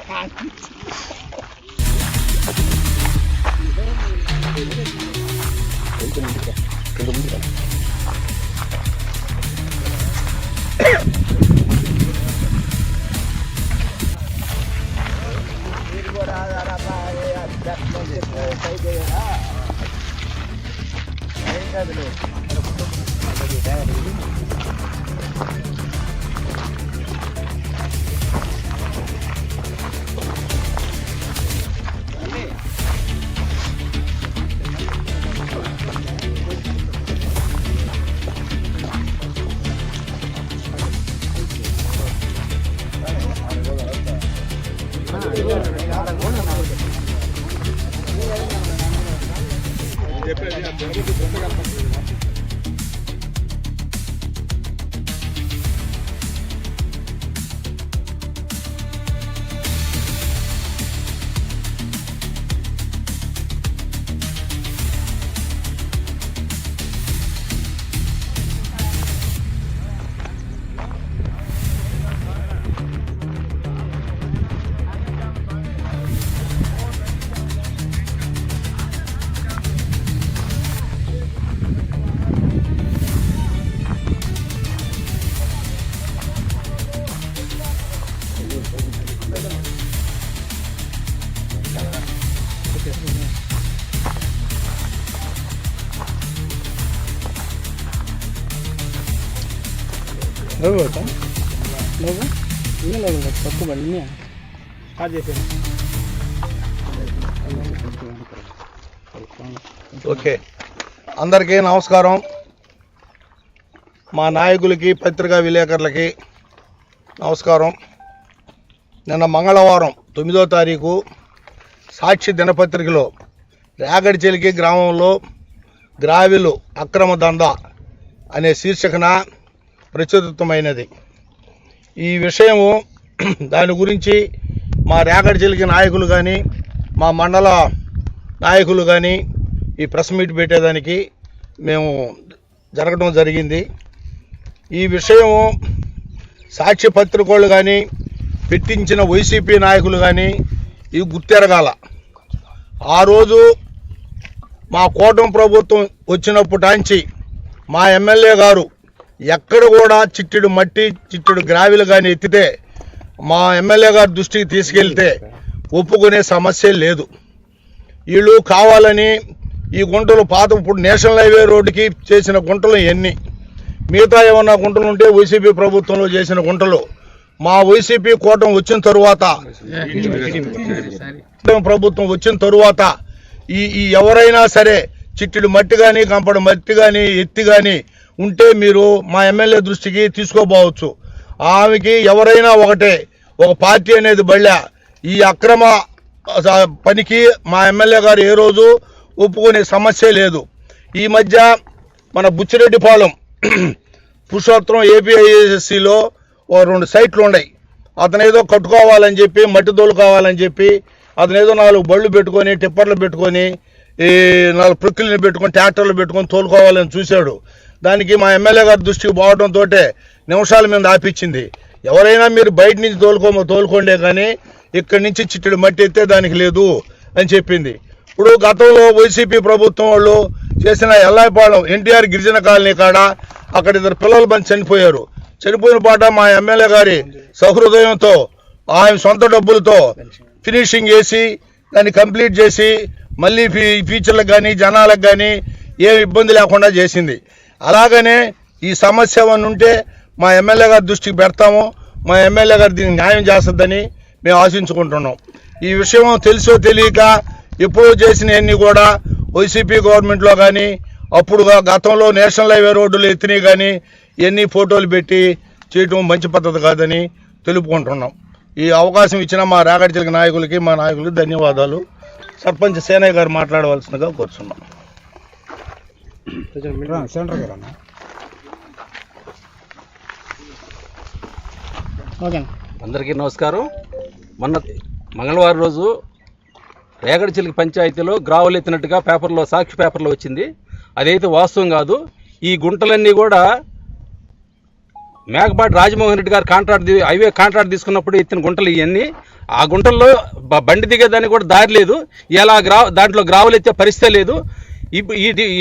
Okay, అందరికీ నమస్కారం. మా నాయకులకి పత్రికా విలేకరులకి నమస్కారం. నిన్న మంగళవారం 9వ తారీఖు సాక్షి దినపత్రికలో రేగడిచెలికి గ్రామంలో గ్రావిలు అక్రమ దందా అనే శీర్షికన ప్రచురితమైనది. ఈ విషయము దాని గురించి మా రేగడిచెలికి నాయకులు కానీ మా మండల నాయకులు కానీ ఈ ప్రెస్ మీట్ పెట్టేదానికి మేము జరగడం జరిగింది. ఈ విషయము సాక్షి పత్రికోళ్ళు కానీ పెట్టించిన వైసీపీ నాయకులు కానీ ఇవి గుర్తెరగాల. ఆ రోజు మా కూటమి ప్రభుత్వం వచ్చినప్పటించి మా ఎమ్మెల్యే గారు ఎక్కడ కూడా చిట్టెడు మట్టి చిట్టెడు గ్రావిలు కానీ ఎత్తితే మా ఎమ్మెల్యే గారి దృష్టికి తీసుకెళ్తే ఒప్పుకునే సమస్య లేదు. వీళ్ళు కావాలని ఈ గుంటలు పాత ఇప్పుడు నేషనల్ హైవే రోడ్డుకి చేసిన గుంటలు ఎన్ని, మిగతా ఏమన్నా గుంటలు ఉంటే వైసీపీ ప్రభుత్వంలో చేసిన గుంటలు మా వైసీపీ కూటమి వచ్చిన తరువాత ప్రభుత్వం వచ్చిన తరువాత ఈ ఎవరైనా సరే చిట్టిడి మట్టి కానీ కంపడి మట్టి కానీ ఎత్తి కానీ ఉంటే మీరు మా ఎమ్మెల్యే దృష్టికి తీసుకోపోవచ్చు. ఆమెకి ఎవరైనా ఒకటే, ఒక పార్టీ అనేది బళ్ళ. ఈ అక్రమ పనికి మా ఎమ్మెల్యే గారు ఏ రోజు ఒప్పుకునే సమస్య లేదు. ఈ మధ్య మన బుచ్చిరెడ్డిపాలెం పురుషోత్తం ఏపీఐఎస్సిలో 2 సైట్లు ఉన్నాయి. అతనేదో కట్టుకోవాలని చెప్పి మట్టి తోలుకోవాలని చెప్పి అతనేదో 4 బళ్ళు పెట్టుకొని టిప్పర్లు పెట్టుకొని 4 ప్రొక్కిల్ని పెట్టుకొని ట్రాక్టర్లు పెట్టుకొని తోలుకోవాలని చూశాడు. దానికి మా ఎమ్మెల్యే గారి దృష్టికి పోవడంతో నిమిషాల మీద ఆపించింది. ఎవరైనా మీరు బయట నుంచి తోలుకోండే కానీ ఇక్కడి నుంచి చిట్టడి మట్టి ఎత్తే దానికి లేదు అని చెప్పింది. ఇప్పుడు గతంలో వైసీపీ ప్రభుత్వం వాళ్ళు చేసిన ఎల్లాయిపాలెం ఎన్టీఆర్ గిరిజన కాలనీ కాడ అక్కడ 2 పిల్లలు బంది చనిపోయారు. చనిపోయిన పాట మా ఎమ్మెల్యే గారి సహృదయంతో ఆయన సొంత డబ్బులతో ఫినిషింగ్ చేసి దాన్ని కంప్లీట్ చేసి మళ్ళీ ఫ్యూచర్లకు కానీ జనాలకు కానీ ఏం ఇబ్బంది లేకుండా చేసింది. అలాగనే ఈ సమస్య ఏమన్నా ఉంటే మా ఎమ్మెల్యే గారి దృష్టికి పెడతాము. మా ఎమ్మెల్యే గారు దీనికి న్యాయం చేస్తుందని మేము ఆశించుకుంటున్నాం. ఈ విషయం తెలుసో తెలియక ఎప్పుడూ చేసినవన్నీ కూడా వైసీపీ గవర్నమెంట్లో కానీ అప్పుడు గతంలో నేషనల్ హైవే రోడ్డులు ఎత్తినవి కానీ ఇవన్నీ ఫోటోలు పెట్టి చేయటం మంచి పద్ధతి కాదని తెలుపుకుంటున్నాం. ఈ అవకాశం ఇచ్చిన మా రేగడిచెలికి నాయకులకి మా నాయకులకి ధన్యవాదాలు. సర్పంచ్ సేనయ్య గారు మాట్లాడవలసిందిగా కోరుతున్నాం. అందరికీ నమస్కారం. మొన్న మంగళవారం రోజు రేగడిచెలికి పంచాయతీలో గ్రావులు ఎత్తినట్టుగా పేపర్లో సాక్షి పేపర్లో వచ్చింది. అదైతే వాస్తవం కాదు. ఈ గుంటలన్నీ కూడా మేకపాటి రాజమోహన్ రెడ్డి గారు హైవే కాంట్రాక్ట్ తీసుకున్నప్పుడు ఎత్తిన గుంటలు ఇవన్నీ. ఆ గుంటల్లో బండి దిగేదానికి కూడా దారి లేదు. ఇలా దాంట్లో గ్రావులు ఎత్తే పరిస్థితి లేదు.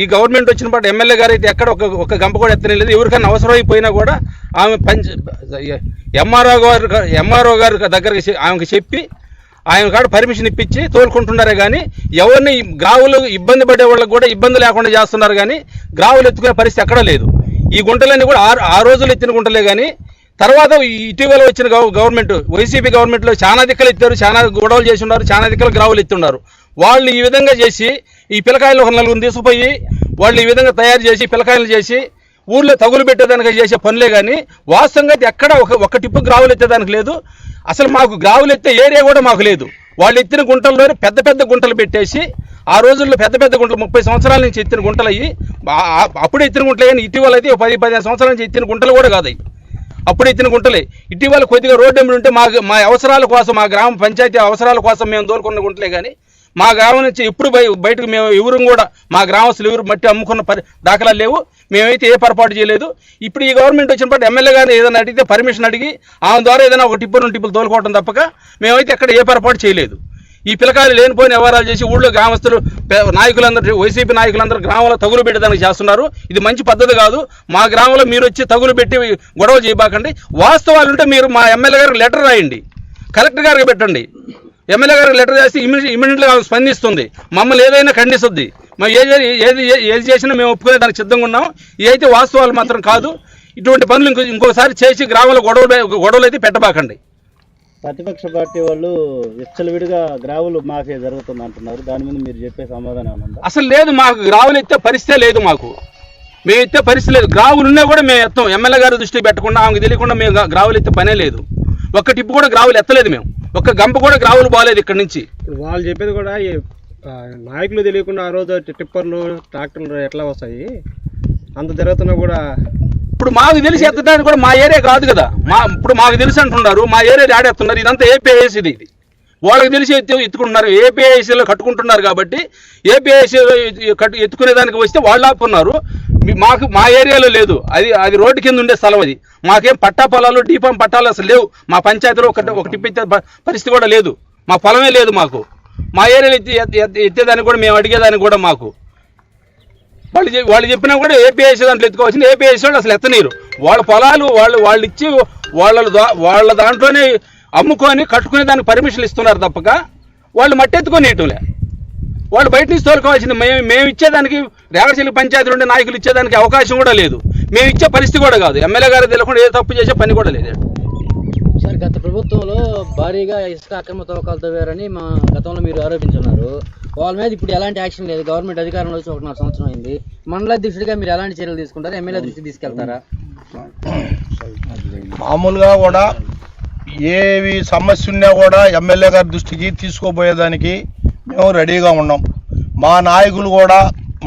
ఈ గవర్నమెంట్ వచ్చిన పాటు ఎమ్మెల్యే గారు అయితే ఎక్కడ ఒక గంప కూడా ఎత్తనే లేదు. ఎవరికైనా అవసరం అయిపోయినా కూడా ఆమె ఎంఆర్ఓ గారు దగ్గరికి ఆమెకు చెప్పి ఆయన కాడ పర్మిషన్ ఇప్పించి తోలుకుంటున్నారే కానీ ఎవరిని గ్రావులు ఇబ్బంది పడే వాళ్ళకి కూడా ఇబ్బంది లేకుండా చేస్తున్నారు. కానీ గ్రావులు ఎత్తుకునే పరిస్థితి ఎక్కడా లేదు. ఈ గుంటలన్నీ కూడా ఆ రోజులు ఎత్తిన గుంటలే. కానీ తర్వాత ఇటీవల వచ్చిన గవర్నమెంట్ వైసీపీ గవర్నమెంట్లో చాలా దిక్కలు ఎత్తారు, చాలా గొడవలు చేసి ఉన్నారు, చాలా దిక్కలు గ్రావులు ఎత్తున్నారు. వాళ్ళు ఈ విధంగా చేసి ఈ పిల్లకాయలు ఒక నలుగురిని తీసుకుపోయి వాళ్ళు ఈ విధంగా తయారు చేసి పిల్లకాయలు చేసి ఊళ్ళో తగులు పెట్టేదానికి చేసే పనులే. కానీ వాస్తవంగా ఎక్కడ ఒక టిప్పు గ్రావులు ఎత్తేదానికి లేదు. అసలు మాకు గ్రావులు ఎత్తే ఏరియా కూడా మాకు లేదు. వాళ్ళు ఎత్తిన గుంటల్లోనే పెద్ద పెద్ద గుంటలు పెట్టేసి ఆ రోజుల్లో పెద్ద పెద్ద గుంటలు 30 సంవత్సరాల నుంచి ఎత్తిన గుంటలు అయ్యి అప్పుడు ఎత్తిన గుంటలు కానీ ఇటీవల అయితే 10-15 సంవత్సరాల నుంచి ఎత్తిన గుంటలు కూడా కాదు. అప్పుడు ఎత్తిన గుంటలే. ఇటీవల కొద్దిగా రోడ్డు ఎంబడి ఉంటే మా అవసరాల కోసం మా గ్రామ పంచాయతీ అవసరాల కోసం మేము దోలుకున్న గుంటలే. కానీ మా గ్రామం నుంచి ఎప్పుడు బయటకు మేము ఎవరు కూడా మా గ్రామస్తులు ఎవరు మట్టి అమ్ముకున్న దాఖలాలు లేవు. మేమైతే ఏ పొరపాటు చేయలేదు. ఇప్పుడు ఈ గవర్నమెంట్ వచ్చినప్పుడు ఎమ్మెల్యే గారిని ఏదైనా అడిగితే పర్మిషన్ అడిగి ఆమె ద్వారా ఏదైనా ఒక టిప్పు 2 టిప్పులు తోలుకోవడం తప్పక మేమైతే ఎక్కడ ఏ పొరపాటు చేయలేదు. ఈ పిల్లకాయలు లేనిపోయిన వ్యవహారాలు చేసి ఊళ్ళో గ్రామస్తులు నాయకులందరూ వైసీపీ నాయకులందరూ గ్రామంలో తగులు పెట్టడానికి చేస్తున్నారు. ఇది మంచి పద్ధతి కాదు. మా గ్రామంలో మీరు వచ్చి తగులు పెట్టి గొడవ చేయబాకండి. వాస్తవాలు ఉంటే మీరు మా ఎమ్మెల్యే గారికి లెటర్ రాయండి, కలెక్టర్ గారికి పెట్టండి. ఎమ్మెల్యే గారికి లెటర్ చేస్తే ఇమీడియట్గా స్పందిస్తుంది, మమ్మల్ని ఏదైనా ఖండిస్తుంది. మేము ఏది చేసినా మేము ఒప్పుకునే దానికి సిద్ధంగా ఉన్నాం. ఇవైతే వాస్తవాలు మాత్రం కాదు. ఇటువంటి పనులు ఇంకోసారి చేసి గ్రామంలో గొడవలు అయితే పెట్టబాకండి. ప్రతిపక్ష పార్టీ వాళ్ళు విచ్చలవిడిగా గ్రావులు మాఫియా జరుగుతుంది అంటున్నారు. దాని మీద మీరు చెప్పే సమాధానం ఏమన్నా? అసలు లేదు, మాకు గ్రావులు ఎత్తే పరిస్థితే లేదు. మేము ఎత్తే పరిస్థితి లేదు. గ్రావులు ఉన్నా కూడా మేము ఎత్తాం. ఎమ్మెల్యే గారు దృష్టికి పెట్టకుండా ఆమెకు తెలియకుండా మేము గ్రావులు ఎత్తే పనే లేదు. ఒక్క టిప్పు కూడా గ్రావులు ఎత్తలేదు. మేము ఒక్క గంప కూడా గ్రావులు బాగాలేదు ఇక్కడ నుంచి. వాళ్ళు చెప్పేది కూడా నాయకులు తెలియకుండా ఆ రోజు టిప్పర్లు ట్రాక్టర్లు ఎట్లా వస్తాయి అంత జరుగుతున్నా కూడా. ఇప్పుడు మాకు తెలిసి ఎత్తడానికి కూడా మా ఏరియా కాదు కదా. ఇప్పుడు మాకు తెలిసి అంటున్నారు, మా ఏరియా ఆడేస్తున్నారు. ఇదంతా ఏపీఐఎస్ ఇది వాళ్ళకి తెలిసి ఎత్తుకుంటున్నారు. ఏపీఐఎస్లో కట్టుకుంటున్నారు కాబట్టి ఏపీఐఎస్ ఎత్తుకునే దానికి వస్తే వాళ్ళు ఆపుకున్నారు. మా ఏరియాలో లేదు. అది రోడ్డు కింద ఉండే స్థలం. అది మాకేం పట్టా పొలాలు డీపం పట్టాలు అసలు లేవు. మా పంచాయతీలో ఒక టిప్ ఎత్తే పరిస్థితి కూడా లేదు. మా పొలమే లేదు మాకు. మా ఏరియాలో ఎత్తేదానికి కూడా మేము అడిగేదానికి కూడా మాకు వాళ్ళు చెప్పినా కూడా ఏపీఐఎస్ దాంట్లో ఎత్తుకోవాల్సింది. ఏపీఐఎస్ వాళ్ళు అసలు ఎత్తనీరు. వాళ్ళ పొలాలు వాళ్ళు ఇచ్చి వాళ్ళ దాంట్లోనే అమ్ముకొని కట్టుకునే దానికి పర్మిషన్లు ఇస్తున్నారు తప్పక వాళ్ళు మట్టి ఎత్తుకొని ఇటులే. వాళ్ళు బయట నుంచి తోలుకోవాల్సింది. మేము ఇచ్చేదానికి రేగడచెల్లి పంచాయతీలు ఉండే నాయకులు ఇచ్చేదానికి అవకాశం కూడా లేదు. మేము ఇచ్చే పరిస్థితి కూడా కాదు. ఎమ్మెల్యే గారు తెలియకుండా ఏ తప్పు చేసే పని కూడా లేదు. సార్, గత ప్రభుత్వంలో భారీగా ఇసుక అక్రమ తవ్వకాలు తవ్వారని మా గతంలో మీరు ఆరోపించున్నారు. వాళ్ళ మీద ఇప్పుడు ఎలాంటి యాక్షన్ లేదు. గవర్నమెంట్ అధికారంలో వచ్చి 1.5 సంవత్సరం అయింది. మండల అధ్యక్షుడిగా మీరు ఎలాంటి చర్యలు తీసుకుంటారు? ఎమ్మెల్యే దృష్టికి తీసుకెళ్తారా? మామూలుగా కూడా ఏవి సమస్య ఉన్నా కూడా ఎమ్మెల్యే గారి దృష్టికి తీసుకోబోయేదానికి మేము రెడీగా ఉన్నాం. మా నాయకులు కూడా,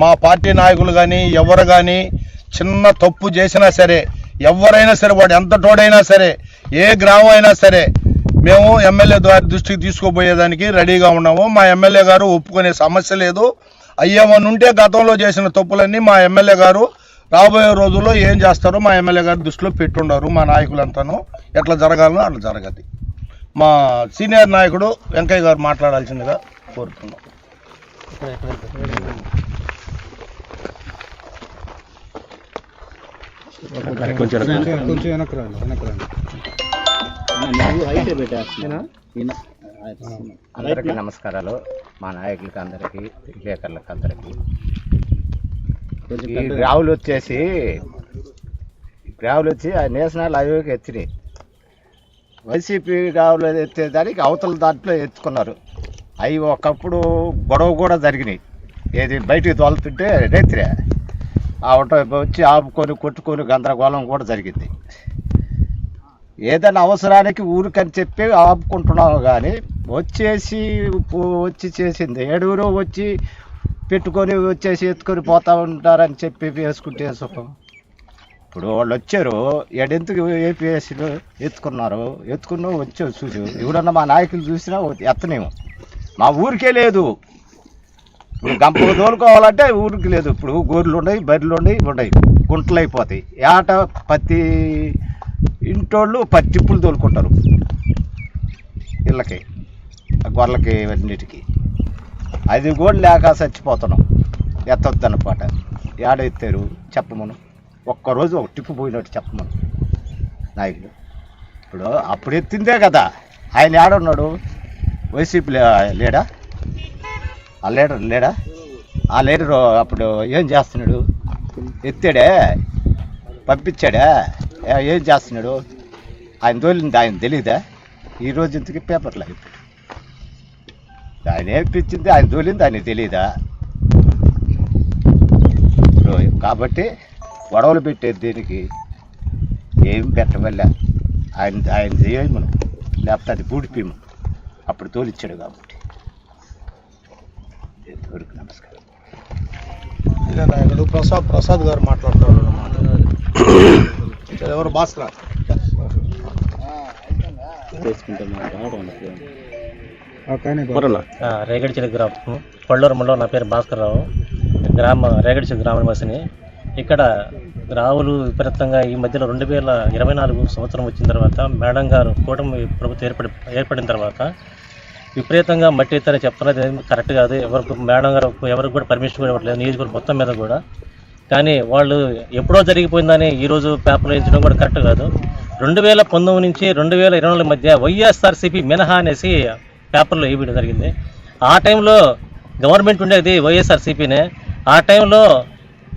మా పార్టీ నాయకులు కానీ ఎవరు కానీ చిన్న తప్పు చేసినా సరే, ఎవరైనా సరే, వాడు ఎంత తోడైనా సరే, ఏ గ్రామం అయినా సరే, మేము ఎమ్మెల్యే గారి దృష్టికి తీసుకోబోయేదానికి రెడీగా ఉన్నాము. మా ఎమ్మెల్యే గారు ఒప్పుకునే సమస్య లేదు. అయ్యేమని ఉంటే గతంలో చేసిన తప్పులన్నీ మా ఎమ్మెల్యే గారు రాబోయే రోజుల్లో ఏం చేస్తారో మా ఎమ్మెల్యే గారి దృష్టిలో పెట్టుండారు. మా నాయకులంతాను ఎట్లా జరగాలనో అట్లా జరగదు. మా సీనియర్ నాయకుడు వెంకయ్య గారు మాట్లాడాల్సిందిగా కోరుతున్నాం. అందరికీ నమస్కారాలు. మా నాయకులకి అందరికీ, విలేకరులకు అందరికీ. ఈ గ్రావులు వచ్చి ఆ నేషనల్ హైవేకి ఎత్తినాయి. వైసీపీ గ్రావులు ఎత్తేదానికి అవతల దాంట్లో ఎత్తుకున్నారు. అవి ఒకప్పుడు గొడవ కూడా జరిగినాయి. ఏది బయటికి తోలుతుంటే రైతులే ఆవట వచ్చి ఆపుకొని కొట్టుకొని గందరగోళం కూడా జరిగింది. ఏదైనా అవసరానికి ఊరికని చెప్పి ఆపుకుంటున్నాము. కానీ వచ్చి చేసింది ఏడుగురు వచ్చి పెట్టుకొని వచ్చేసి ఎత్తుకొని పోతా ఉంటారని చెప్పి వేసుకుంటే సుఖం. ఇప్పుడు వాళ్ళు వచ్చారు, ఎడెందుకు ఏపీఎస్సీలో ఎత్తుకున్నా వచ్చారు చూసి. ఎవరన్నా మా నాయకులు చూసినా ఎత్తనేమో. మా ఊరికే లేదు. ఇప్పుడు గంపలు తోలుకోవాలంటే ఊరికి లేదు. ఇప్పుడు గోర్లు ఉన్నాయి, బర్రెలు ఉన్నాయి, గుంటలు అయిపోతాయి. ఏట ప్రతి ఇంటోళ్ళు 10 టిప్పులు తోలుకుంటారు. నీళ్ళకి గొర్రెలకి అన్నిటికీ. అది కూడా లేక చచ్చిపోతున్నాం. ఎత్తొద్దన్నమాట. ఏడ ఎత్తారు చెప్పమను, ఒక్కరోజు ఒక టిప్పు పోయినట్టు చెప్పమను నాయకులు. ఇప్పుడు అప్పుడు ఎత్తిందే కదా. ఆయన ఏడున్నాడు? వైసీపీ లేడా? ఆ లీడర్ లేడా? ఆ లీడర్ అప్పుడు ఏం చేస్తున్నాడు? ఎత్తాడే, పంపించాడా? ఏం చేస్తున్నాడు? ఆయన తోలింది ఆయన తెలీదా? ఈరోజు ఇంతకీ పేపర్లు అయిపోయి ఆయన ఏపించింది, ఆయన తోలింది ఆయన తెలీదా? కాబట్టి గొడవలు పెట్టేది దీనికి ఏం పెట్టవల్ల ఆయన చేయమను, లేకపోతే అది పూడిపోయము. అప్పుడు తోలిచ్చాడు కాబట్టి. నమస్కారం. ఇదే నాయకుడు ప్రసాద్ గారు మాట్లాడతారు. ఎవరు భాస్కర్ రేగడిచెరు గ్రామం, పళ్ళూరు మండలం. నా పేరు భాస్కర్ రావు. రేగడిచెరు గ్రామ నివాసిని. ఇక్కడ రావులు విపరీతంగా ఈ మధ్యలో 2024 సంవత్సరం వచ్చిన తర్వాత మేడం గారు కూటమి ప్రభుత్వం ఏర్పడిన తర్వాత విపరీతంగా మట్టి ఎత్తారని చెప్తున్నది కరెక్ట్ కాదు. మేడం గారు ఎవరికి కూడా పర్మిషన్ కూడా ఇవ్వట్లేదు, నియోజకవర్గం మొత్తం మీద కూడా. కానీ వాళ్ళు ఎప్పుడో జరిగిపోయిందని ఈరోజు పేపర్లు వేయించడం కూడా కరెక్ట్ కాదు. 2019 నుంచి 2024 మధ్య వైఎస్ఆర్సీపీ మినహా అనేసి పేపర్లో వేయడం జరిగింది. ఆ టైంలో గవర్నమెంట్ ఉండేది వైఎస్ఆర్సీపీనే. ఆ టైంలో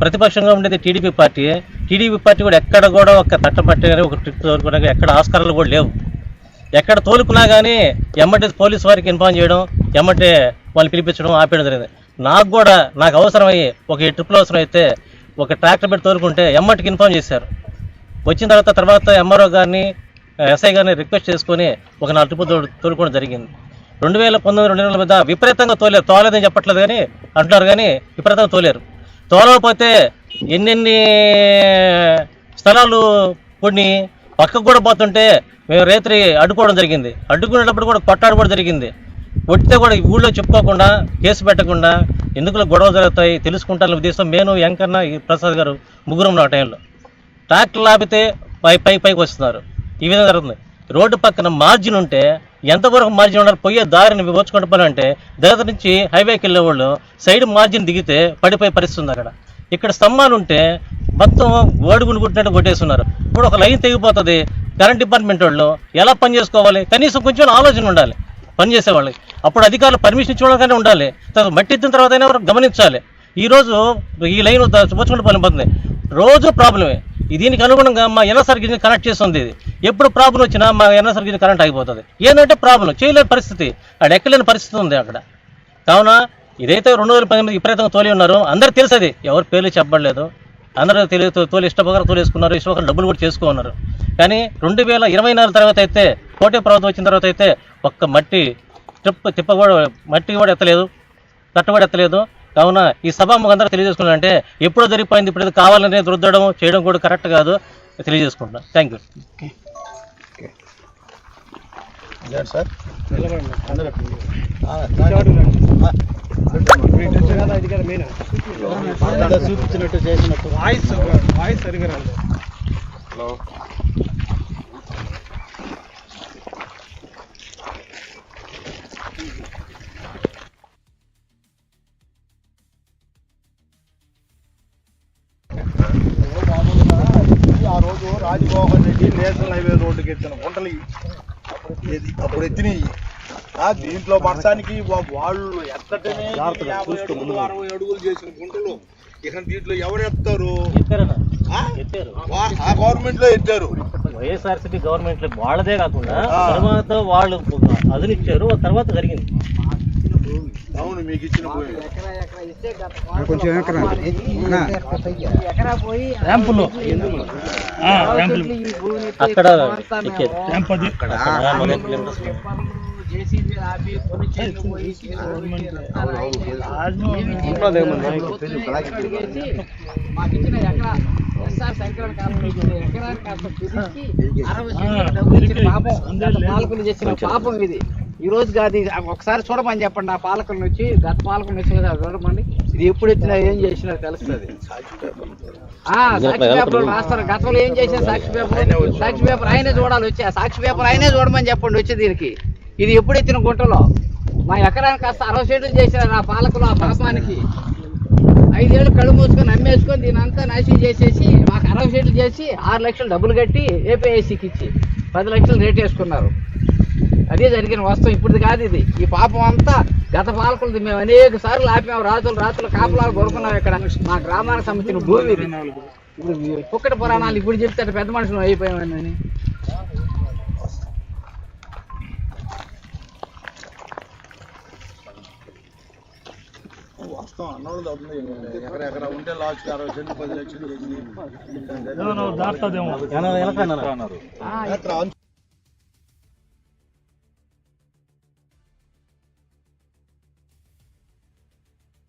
ప్రతిపక్షంగా ఉండేది టీడీపీ పార్టీ. టీడీపీ పార్టీ కూడా ఎక్కడ కూడా ఒక తట్టపట్టి కానీ ఒక ట్రిప్ తోలుకున్నా ఎక్కడ ఆస్కారాలు కూడా లేవు. ఎక్కడ తోలుకున్నా కానీ ఎమ్మటే పోలీసు వారికి ఇన్ఫార్మ్ చేయడం, ఎమ్మటే వాళ్ళు పిలిపించడం ఆపేయడం జరిగింది. నాకు అవసరమయ్యి ఒక ట్రిప్లో అవసరం అయితే ఒక ట్రాక్టర్ పెట్టి తోలుకుంటే ఎమ్మటికి ఇన్ఫార్మ్ చేశారు. వచ్చిన తర్వాత ఎంఆర్ఓ గారిని ఎస్ఐ గారిని రిక్వెస్ట్ చేసుకొని ఒక 4 ట్రిప్పులు తోలుకోవడం జరిగింది. 2019-2020 మధ్య విపరీతంగా తోలేదని చెప్పట్లేదు కానీ అంటున్నారు, కానీ విపరీతంగా తోలేరు. తోలకపోతే ఎన్నెన్ని స్థలాలు కొన్ని పక్కకు కూడా పోతుంటే మేము రైతులు అడ్డుకోవడం జరిగింది. అడ్డుకునేటప్పుడు కూడా కొట్టాడు కూడా జరిగింది. కొట్టితే కూడా ఊళ్ళో చెప్పుకోకుండా, కేసు పెట్టకుండా, ఎందుకు గొడవలు జరుగుతాయి తెలుసుకుంటారని ఉద్దేశం నేను, వెంకన్న, ప్రసాద్ గారు ముగ్గురం ఉన్న టైంలో ట్రాక్టర్లు ఆపితే పైకి వస్తున్నారు. ఈ విధంగా జరుగుతుంది. రోడ్డు పక్కన మార్జిన్ ఉంటే ఎంతవరకు మార్జిన్ ఉన్నారు? పోయే దారిని వచ్చుకుంటూ పోవాలంటే దగ్గర నుంచి హైవేకి వెళ్ళే వాళ్ళు సైడ్ మార్జిన్ దిగితే పడిపోయే పరిస్థితి ఉంది. ఇక్కడ స్తంభాలు ఉంటే మొత్తం ఓడుగుండు కుట్టినట్టు కొట్టేస్తున్నారు. ఇప్పుడు ఒక లైన్ తెగిపోతుంది. కరెంట్ డిపార్ట్మెంట్ వాళ్ళు ఎలా పని చేసుకోవాలి? కనీసం కొంచెం ఆలోచన ఉండాలి పనిచేసేవాళ్ళకి. అప్పుడు అధికారులు పర్మిషన్ ఇచ్చుకోవడానికనే ఉండాలి. మట్టి ఎత్తిన తర్వాత అయినా గమనించాలి. ఈరోజు ఈ లైన్ వచ్చుకుంటూ పోతుంది, రోజు ప్రాబ్లమే. దీనికి అనుగుణంగా మా ఎన్ఎస్ఆర్ గిరిని కనెక్ట్ చేస్తుంది. ఇది ఎప్పుడు ప్రాబ్లం వచ్చినా మా ఎన్ఎస్ఆర్ గిరిని కరెంట్ అయిపోతుంది. ఏంటంటే ప్రాబ్లం చేయలేని పరిస్థితి, అక్కడ ఎక్కలేని పరిస్థితి ఉంది అక్కడ. కావున ఇదైతే 2018 విపరీతంగా తోలి ఉన్నారు. అందరూ తెలుసది, ఎవరు పేర్లు చెప్పబడలేదు. అందరూ తోలి ఇష్టపకారం తోలేసుకున్నారు, ఇష్టపకారం డబ్బులు కూడా చేసుకున్నారు. కానీ 2024 తర్వాత అయితే కోటే ప్రభుత్వం వచ్చిన తర్వాత అయితే ఒక్క మట్టి మట్టి కూడా ఎత్తలేదు, తట్ట కూడా ఎత్తలేదు. కావున ఈ సభాముఖం అందరూ తెలియజేసుకున్నారంటే ఎప్పుడో జరిగిపోయింది, ఇప్పుడు కావాలనే రుద్దడం చేయడం కూడా కరెక్ట్ కాదు తెలియజేసుకుంటున్నాను. Thank you sir. చూపించినట్టు చేసినట్టు వాయిస్ సరిగా రాలేదు. ఆ రోజు రాజమోహన్ రెడ్డి నేషనల్ హైవే రోడ్డుకి ఎత్తిన గుంటలు అప్పుడు ఎత్తినాయి. దీంట్లో పడటానికి వాళ్ళు ఎత్తటమే 50 అడుగులు 60 అడుగులు చేసిన గుంటలు. ఇక దీంట్లో ఎవరు ఎత్తారు? ఆ గవర్నమెంట్ లో ఎత్తారు. వైఎస్ఆర్సీపీ గవర్నమెంట్ వాళ్ళదే కాకుండా తర్వాత వాళ్ళు అదునిచ్చారు, తర్వాత జరిగింది. అవును, మీకు ఇచ్చిన భూమి అక్కడ పాపం ఇది. ఈ రోజు కాదు, ఒకసారి చూడమని చెప్పండి. ఆ పాలకుల నుంచి, గత పాలకుల నుంచి చూడమండి. ఇది ఎప్పుడు ఎత్తినా ఏం చేసినా తెలుస్తుంది. సాక్షి పేపర్ రాస్తారు. గతంలో ఏం చేసినా సాక్షి పేపర్ ఆయనే చూడాలి. వచ్చి ఆ సాక్షి పేపర్ ఆయనే చూడమని చెప్పండి వచ్చి దీనికి. ఇది ఎప్పుడు ఎత్తిన గుంటలో మా ఎకరానికి కాస్త 60 సెంట్లు చేసినారు ఆ పాలకులు ఆ పాపానికి. 5 ఏళ్ళు కళ్ళు మూసుకొని అమ్మేసుకొని దీని అంతా నాశనం చేసేసి మాకు 60 సెంట్లు చేసి 6 లక్షలు డబ్బులు కట్టి ఏపీఐసీకి ఇచ్చి 10 లక్షలు రేట్ వేసుకున్నారు. అదే జరిగిన వాస్తవం, ఇప్పుడు కాదు ఇది. ఈ పాపం అంతా గత పాలకులది. మేము అనేక సార్లు ఆపాము, రాత్రులు కాపలాలు కొనుక్కున్నాం. ఇక్కడ మా గ్రామానికి సంబంధించిన భూమి ఇది. ఇప్పుడు కుక్కటి పురాణాలు ఇప్పుడు చెప్తే పెద్ద మనుషులు అయిపోయామని. వాస్తవం అన్నోళ్ళు ఎకరా ఉంటే లాస్ట్ 60 సెంట్లు 10 లక్షలు చేసి